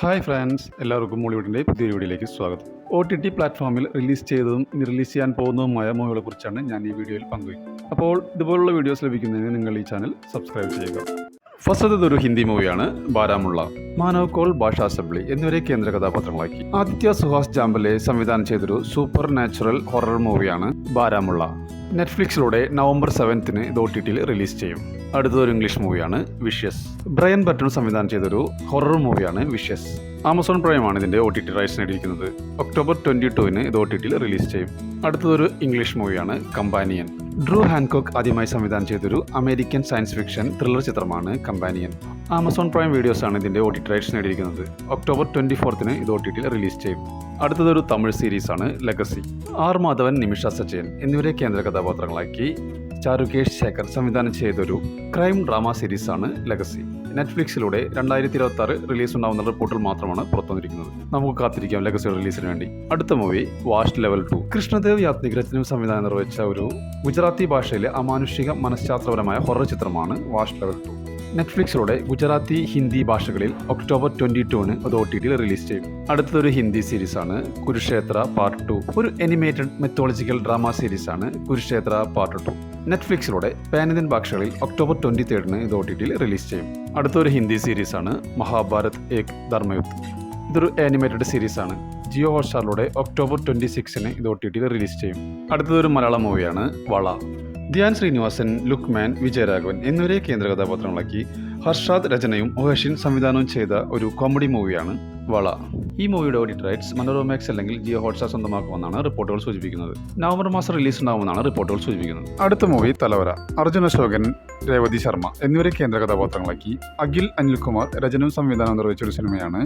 Hi friends, എല്ലാവർക്കും മോളിവുഡിൻ്റെ പുതിയൊരു വീഡിയോയിലേക്ക് സ്വാഗതം. OTT പ്ലാറ്റ്ഫോമിൽ റിലീസ് ചെയ്തതും ഇനി റിലീസ് ചെയ്യാൻ പോകുന്നതുമായ മൂവികളെ കുറിച്ചാണ് ഞാൻ ഈ വീഡിയോയിൽ പങ്കുവയ്ക്കുന്നത്. അപ്പോൾ ഇതുപോലുള്ള വീഡിയോസ് ലഭിക്കുന്നതിന് നിങ്ങൾ ഈ ചാനൽ സബ്സ്ക്രൈബ് ചെയ്യുക. ഫസ്റ്റത്തെ ഒരു ഹിന്ദി മൂവിയാണ് ബാരാമുള്ള. മാനവ് കോൾ, ഭാഷാ അസംബ്ലി എന്നിവരെ കേന്ദ്ര കഥാപാത്രങ്ങളാക്കി ആദിത്യ സുഹാസ് ജാംബലെ സംവിധാനം ചെയ്തൊരു സൂപ്പർ നാച്ചുറൽ ഹൊറർ മൂവിയാണ് ബാരാമുള്ള. നെറ്റ്ഫ്ലിക്സിലൂടെ നവംബർ 7 ഇത് OTTയിൽ റിലീസ് ചെയ്യും. അടുത്തൊരു ഇംഗ്ലീഷ് മൂവിയാണ് വിഷ്യസ്. ബ്രയൻ ബട്ടൺ സംവിധാനം ചെയ്തൊരു ഹൊറർ മൂവിയാണ് വിഷ്യസ്. ആമസോൺ പ്രൈമാണ് ഇതിൻ്റെ OTT റൈറ്റ്സ് നേടിയിരിക്കുന്നത്. ഒക്ടോബർ 22 ഇത് OTTയിൽ റിലീസ് ചെയ്യും. അടുത്തതൊരു ഇംഗ്ലീഷ് മൂവിയാണ് കമ്പാനിയൻ. ഡ്രൂ ഹാൻകോക്ക് ആദ്യമായി സംവിധാനം ചെയ്തൊരു അമേരിക്കൻ സയൻസ് ഫിക്ഷൻ ത്രില്ലർ ചിത്രമാണ് കമ്പാനിയൻ. ആമസോൺ പ്രൈം വീഡിയോസാണ് ഇതിൻ്റെ OTT റൈറ്റ്സ് നേടിയിരിക്കുന്നത്. ഒക്ടോബർ 24 ഇത് OTTയിൽ റിലീസ് ചെയ്യും. അടുത്തതൊരു തമിഴ് സീരീസാണ് ലെഗസി. ആർ മാധവൻ, നിമിഷ സജയൻ എന്നിവരെ കേന്ദ്ര കഥാപാത്രങ്ങളാക്കി ചാരുകേഷ് ശേഖർ സംവിധാനം ചെയ്തൊരു ക്രൈം ഡ്രാമ സീരീസാണ് ലെഗസി. നെറ്റ്ഫ്ലിക്സിലൂടെ 2026 റിലീസ് ഉണ്ടാവുന്ന റിപ്പോർട്ടുകൾ മാത്രമാണ് പുറത്തുവന്നിരിക്കുന്നത്. നമുക്ക് കാത്തിരിക്കാം ലെഗസിയുടെ റിലീസിന് വേണ്ടി. അടുത്ത മൂവി വാഷ് ലെവൽ 2. കൃഷ്ണദേവ് യാത്നിക് രചനയും സംവിധാനം നിർവഹിച്ച ഒരു ഗുജറാത്തി ഭാഷയിലെ അമാനുഷിക മനഃശാസ്ത്രപരമായ ഹൊറർ ചിത്രമാണ് വാഷ് ലെവൽ 2. നെറ്റ്ഫ്ലിക്സിലൂടെ ഗുജറാത്തി, ഹിന്ദി ഭാഷകളിൽ ഒക്ടോബർ 22 അത് OTTയിൽ റിലീസ് ചെയ്യും. അടുത്തൊരു ഹിന്ദി സീരീസാണ് കുരുക്ഷേത്ര പാർട്ട് 2. ഒരു അനിമേറ്റഡ് മെത്തോളജിക്കൽ ഡ്രാമ സീരീസാണ് കുരുക്ഷേത്ര പാർട്ട് 2. നെറ്റ്ഫ്ലിക്സിലൂടെ പാൻ ഇന്ത്യൻ ഭാഷകളിൽ ഒക്ടോബർ 23 ഇത് OTTയിൽ റിലീസ് ചെയ്യും. അടുത്തൊരു ഹിന്ദി സീരീസാണ് മഹാഭാരത് ഏക് ധർമ്മയുദ്ധ്. ഇതൊരു ആനിമേറ്റഡ് സീരീസാണ്. ജിയോ ഹോട്ട്സ്റ്റാറിലൂടെ ഒക്ടോബർ 26 ഇത് OTTയിൽ റിലീസ് ചെയ്യും. അടുത്തതൊരു മലയാളം മൂവിയാണ് വള. ധ്യാൻ ശ്രീനിവാസൻ, ലുക്മാൻ, വിജയരാഘവൻ എന്നിവരെ കേന്ദ്ര കഥാപാത്രങ്ങളാക്കി ഹർഷാദ് രചനയും ഒഹഷിൻ സംവിധാനവും ചെയ്ത ഒരു കോമഡി മൂവിയാണ് വള. ഈ മൂവിയുടെ OTT റൈറ്റ്സ് മനോരമാക്സ് അല്ലെങ്കിൽ ജിയോ ഹോട്ട്സ്റ്റാർ സ്വന്തമാക്കുമെന്നാണ് റിപ്പോർട്ടുകൾ സൂചിപ്പിക്കുന്നത്. നവംബർ മാസം റിലീസ് ഉണ്ടാവുമെന്നാണ് റിപ്പോർട്ടുകൾ സൂചിപ്പിക്കുന്നത്. അടുത്ത മൂവി തലവര. അർജുന അശോകൻ, രേവതി ശർമ്മ എന്നിവരെ കേന്ദ്ര കഥാപാത്രങ്ങളാക്കി അഖിൽ അനിൽകുമാർ രചനയും സംവിധാനവും നിർവഹിച്ചൊരു സിനിമയാണ്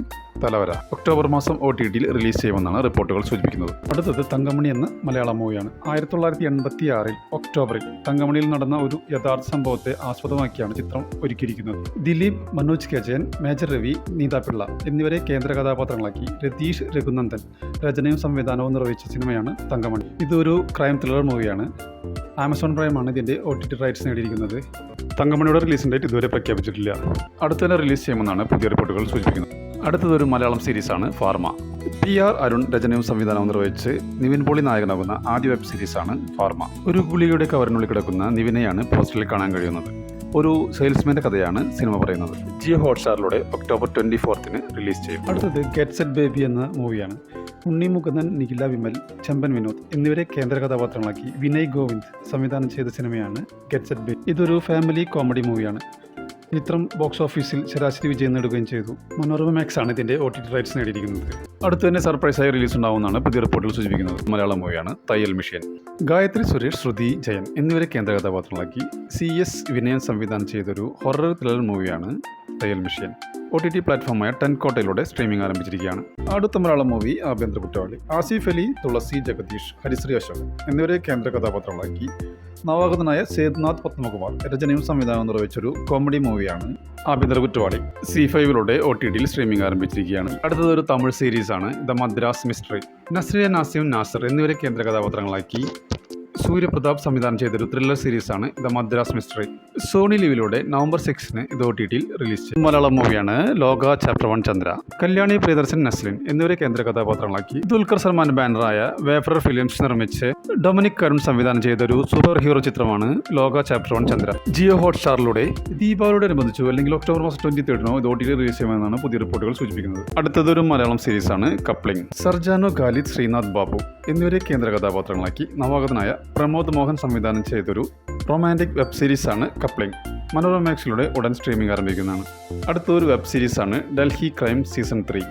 തലവര. ഒക്ടോബർ മാസം OTTയിൽ റിലീസ് ചെയ്യുമെന്നാണ് റിപ്പോർട്ടുകൾ സൂചിപ്പിക്കുന്നത്. അടുത്തത് തങ്കമണി എന്ന മലയാളം മൂവിയാണ്. 1986 ഒക്ടോബറിൽ തങ്കമണിയിൽ നടന്ന ഒരു യഥാർത്ഥ സംഭവത്തെ ആസ്പദമാക്കിയാണ് ചിത്രം ഒരുക്കിയിരിക്കുന്നത്. ദിലീപ്, മനോജ് കെ ജയൻ, മേജർ രവി, നീതാപിള്ള എന്നിവരെ കേന്ദ്ര കഥാപാത്രങ്ങളാക്കി രതീഷ് രഘുനന്ദൻ രചനയും സംവിധാനവും നിർവഹിച്ച സിനിമയാണ് തങ്കമണി. ഇതൊരു ക്രൈം ത്രില്ലർ മൂവിയാണ്. ആമസോൺ പ്രൈമാണ് ഇതിൻ്റെ OTT റൈറ്റ്സ് നേടിയിരിക്കുന്നത്. തങ്കമണിയുടെ റിലീസിൻ്റെ ഡേറ്റ് ഇതുവരെ പ്രഖ്യാപിച്ചിട്ടില്ല. അടുത്തന്നെ റിലീസ് ചെയ്യുമെന്നാണ് പുതിയ റിപ്പോർട്ടുകൾ സൂചിപ്പിക്കുന്നത്. അടുത്തതൊരു മലയാളം സീരീസാണ് ഫാർമ. PR അരുൺ രചനയും സംവിധാനവും നിർവഹിച്ച് നിവിൻ പോളി നായകനാകുന്ന ആദ്യ വെബ് സീരീസാണ് ഫാർമ. ഒരു ഗുളികയുടെ കവറിനുള്ളിൽ കിടക്കുന്ന നിവിനെയാണ് പോസ്റ്ററിൽ കാണാൻ കഴിയുന്നത്. ഒരു സെയിൽസ്മാൻ്റെ കഥയാണ് സിനിമ പറയുന്നത്. ജിയോ ഹോട്ട്സ്റ്റാറിലൂടെ ഒക്ടോബർ 24 റിലീസ് ചെയ്യും. അടുത്തത് ഗെറ്റ് സെറ്റ് ബേബി എന്ന മൂവിയാണ്. ഉണ്ണി മുകുന്ദൻ, നിഖില വിമൽ, ചെമ്പൻ വിനോദ് എന്നിവരെ കേന്ദ്ര കഥാപാത്രങ്ങളാക്കി വിനയ് ഗോവിന്ദ് സംവിധാനം ചെയ്ത സിനിമയാണ് ഗെറ്റ് സെറ്റ് ബേബി. ഇതൊരു ഫാമിലി കോമഡി മൂവിയാണ്. ചിത്രം ബോക്സ് ഓഫീസിൽ ശരാശരി വിജയം നേടുകയും ചെയ്തു. മനോരമ മാക്സ് ആണ് ഇതിൻ്റെ OTT റൈറ്റ്സ് നേടിയിരിക്കുന്നത്. അടുത്ത് തന്നെ സർപ്രൈസായി റിലീസ് ഉണ്ടാവുമെന്നാണ് പുതിയ റിപ്പോർട്ടുകൾ സൂചിപ്പിക്കുന്നത്. മലയാളം മൂവിയാണ് തയ്യൽ മിഷൻ. ഗായത്രി സുരേഷ്, ശ്രുതി ജയൻ എന്നിവരെ കേന്ദ്ര കഥാപാത്രങ്ങളാക്കി CS വിനയൻ സംവിധാനം ചെയ്തൊരു ഹൊറർ ത്രില്ലർ മൂവിയാണ് തയ്യൽ മിഷൻ. OTT പ്ലാറ്റ്ഫോമായ ടെൻകോട്ടയിലൂടെ സ്ട്രീമിംഗ് ആരംഭിച്ചിരിക്കുകയാണ്. അടുത്ത മലയാളം മൂവി ആഭ്യന്തര കുറ്റവാളി. ആസിഫ് അലി, തുളസി, ജഗദീഷ്, ഹരിശ്രീ അശോകൻ എന്നിവരെ കേന്ദ്ര കഥാപാത്രങ്ങളാക്കി നവാഗതനായ സേതുനാഥ് പത്മകുമാർ രചനയും സംവിധാനവും നിർവഹിച്ചൊരു കോമഡി മൂവിയാണ് ആഭ്യന്തര കുറ്റവാളി. C5 OTTയിൽ സ്ട്രീമിംഗ് ആരംഭിച്ചിരിക്കുകയാണ്. അടുത്തതൊരു തമിഴ് സീരീസാണ് ദ മദ്രാസ് മിസ്റ്ററി. നസ്രിയ, നാസിം, നാസർ എന്നിവരെ കേന്ദ്ര കഥാപാത്രങ്ങളാക്കി സൂര്യപ്രതാപ് സംവിധാനം ചെയ്തൊരു ത്രില്ലർ സീരീസാണ് ദ മദ്രാസ് മിസ്റ്ററി. സോണി ലിവിലൂടെ നവംബർ 6 ഇത് OTTയിൽ റിലീസ് ചെയ്യും. മലയാളം മൂവിയാണ് ലോക ചാപ്റ്റർ 1 ചന്ദ്ര. കല്യാണി പ്രിയദർശൻ, നസ്ലിൻ എന്നിവരെ കേന്ദ്ര കഥാപാത്രങ്ങളാക്കി ദുൽഖർ സൽമാൻ ബാനറായ വേഫർ ഫിലിംസ് നിർമ്മിച്ച് ഡൊമിനിക് കരുൺ സംവിധാനം ചെയ്തൊരു സൂപ്പർ ഹീറോ ചിത്രമാണ് ലോക ചാപ്റ്റർ 1 ചന്ദ്ര. ജിയോ ഹോട്ട്സ്റ്റാറിലൂടെ ദീപാവലിയോടനുബന്ധിച്ചു അല്ലെങ്കിൽ ഒക്ടോബർ മാസം 23 ഇത് OTTയിൽ റിലീസ് ചെയ്യുമെന്നാണ് പുതിയ റിപ്പോർട്ടുകൾ സൂചിപ്പിക്കുന്നത്. അടുത്തതൊരു മലയാളം സീരീസാണ് കപ്ലിംഗ്. സർജാനോ, ഖാലിദ്, ശ്രീനാഥ് ബാബു എന്നിവരെ കേന്ദ്ര കഥാപാത്രങ്ങളാക്കി നവാഗതനായ പ്രമോദ് മോഹൻ സംവിധാനം ചെയ്തൊരു റൊമാൻറ്റിക് വെബ് സീരീസാണ് കപ്ലിംഗ്. മനോരമ മാക്സിലൂടെ ഉടൻ സ്ട്രീമിംഗ് ആരംഭിക്കുന്നതാണ്. അടുത്തൊരു വെബ് സീരീസാണ് ഡൽഹി ക്രൈം സീസൺ 3.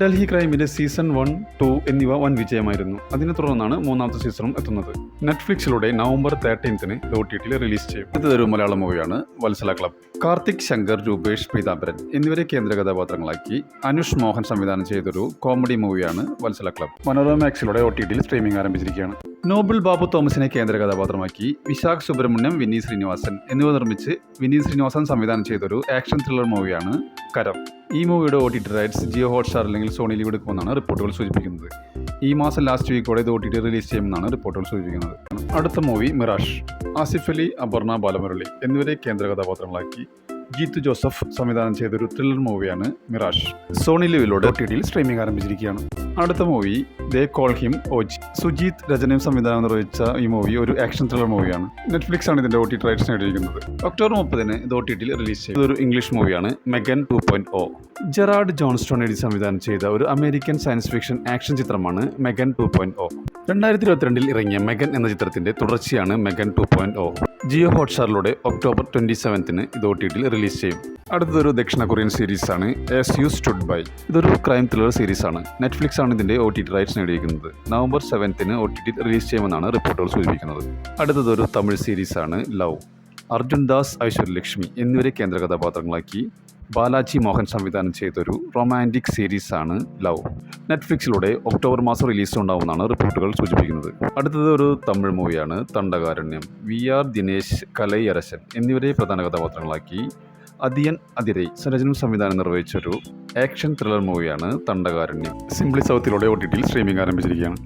ഡൽഹി ക്രൈമിൻ്റെ സീസൺ 1, 2 എന്നിവ വൻ വിജയമായിരുന്നു. അതിനെ തുടർന്നാണ് മൂന്നാമത്തെ സീസണും എത്തുന്നത്. നെറ്റ്ഫ്ലിക്സിലൂടെ നവംബർ 13 ഇത് OTTയിൽ റിലീസ് ചെയ്യും. അടുത്തൊരു മലയാളം മൂവിയാണ് വത്സല ക്ലബ്. കാർത്തിക്, ശങ്കർ, രൂപേഷ്, പീതാംബരൻ എന്നിവരെ കേന്ദ്ര കഥാപാത്രങ്ങളാക്കി അനുഷ് മോഹൻ സംവിധാനം ചെയ്തൊരു കോമഡി മൂവിയാണ് വത്സല ക്ലബ്. മനോരമ മാക്സിലൂടെ OTTയിൽ സ്ട്രീമിംഗ് ആരംഭിച്ചിരിക്കുകയാണ്. നോബിൾ ബാബു തോമസിനെ കേന്ദ്ര കഥാപാത്രമാക്കി വിശാഖ് സുബ്രഹ്മണ്യം, വിനീത് ശ്രീനിവാസൻ എന്നിവ നിർമ്മിച്ച് വിനീത് ശ്രീനിവാസൻ സംവിധാനം ചെയ്തൊരു ആക്ഷൻ ത്രില്ലർ മൂവിയാണ് കരം. ഈ മൂവിയുടെ OTT റൈറ്റ്സ് ജിയോ ഹോട്ട്സ്റ്റാർ അല്ലെങ്കിൽ സോണി ലിവ് എടുക്കുമെന്നാണ് റിപ്പോർട്ടുകൾ സൂചിപ്പിക്കുന്നത്. ഈ മാസം ലാസ്റ്റ് വീക്കോടെ ഇത് OTT റിലീസ് ചെയ്യുമെന്നാണ് റിപ്പോർട്ടുകൾ സൂചിപ്പിക്കുന്നത്. അടുത്ത മൂവി മിറാഷ്. ആസിഫ് അലി, അപർണ ബാലമുരളി എന്നിവരെ കേന്ദ്ര കഥാപാത്രങ്ങളാക്കി ജീത്തു ജോസഫ് സംവിധാനം ചെയ്തൊരു ത്രില്ലർ മൂവിയാണ് മിറാഷ്. സോണി ലിവിലൂടെ OTT-യിൽ സ്ട്രീമിംഗ് ആരംഭിച്ചിരിക്കുകയാണ്. അടുത്ത movie they call him OG. Sujeeth രചനയും സംവിധാനം നിർവഹിച്ച ഈ മൂവി ഒരു ആക്ഷൻ ത്രില്ലർ മൂവിയാണ്. നെറ്റ്ഫ്ലിക്സ് ആണ് ഇതിന്റെ OTT റൈറ്റ്സ് നേടിയിരിക്കുന്നത്. ഒക്ടോബർ 30 ഇത് OTT-ൽ റിലീസ് ചെയ്തു. ഇതൊരു ഇംഗ്ലീഷ് മൂവിയാണ്, മെഗൻ 2.0. ജെറാർഡ് ജോൺസ്റ്റോൺ എഴുതി സംവിധാനം ചെയ്ത ഒരു അമേരിക്കൻ സയൻസ് ഫിക്ഷൻ ആക്ഷൻ ചിത്രമാണ് മെഗൻ 2.0. 2022 ഇറങ്ങിയ മെഗൻ എന്ന ചിത്രത്തിന്റെ തുടർച്ചയാണ് മെഗൻ 2.0. ജിയോ ഹോട്ട്സ്റ്റാറിലൂടെ ഒക്ടോബർ 27 ഇത് OTT-ൽ റിലീസ് ചെയ്യും. അടുത്തൊരു ദക്ഷിണ കൊറിയൻ സീരീസാണ് ആസ് യു സ്റ്റുഡ് ബൈ. ഇതൊരു ക്രൈം ത്രില്ലർ സീരീസാണ്. നെറ്റ്ഫ്ലിക്സ് ആണ് ഇതിന്റെ OTT റൈറ്റ്സ് നേടിയിരിക്കുന്നത്. നവംബർ 7 OTT റിലീസ് ചെയ്യുമെന്നാണ് റിപ്പോർട്ടുകൾ സൂചിപ്പിക്കുന്നത്. അടുത്തതൊരു തമിഴ് സീരീസാണ് ലവ്. അർജുൻ ദാസ്, ഐശ്വര്യലക്ഷ്മി എന്നിവരെ കേന്ദ്ര കഥാപാത്രങ്ങളാക്കി ബാലാജി മോഹൻ സംവിധാനം ചെയ്തൊരു റൊമാൻറ്റിക് സീരീസാണ് ലവ്. നെറ്റ്ഫ്ലിക്സിലൂടെ ഒക്ടോബർ മാസം റിലീസ് ഉണ്ടാവുമെന്നാണ് റിപ്പോർട്ടുകൾ സൂചിപ്പിക്കുന്നത്. അടുത്തത് ഒരു തമിഴ് മൂവിയാണ് തണ്ടകാരണ്യം. VR ദിനേശ്, കലൈ അരശൻ എന്നിവരെ പ്രധാന കഥാപാത്രങ്ങളാക്കി അതിയൻ അതിരൈ സരജനും സംവിധാനം നിർവഹിച്ചൊരു ആക്ഷൻ ത്രില്ലർ മൂവിയാണ് തണ്ടകാരണ്യം. സിംപ്ലി സൗത്തിലൂടെ OTT-യിൽ സ്ട്രീമിംഗ് ആരംഭിച്ചിരിക്കുകയാണ്.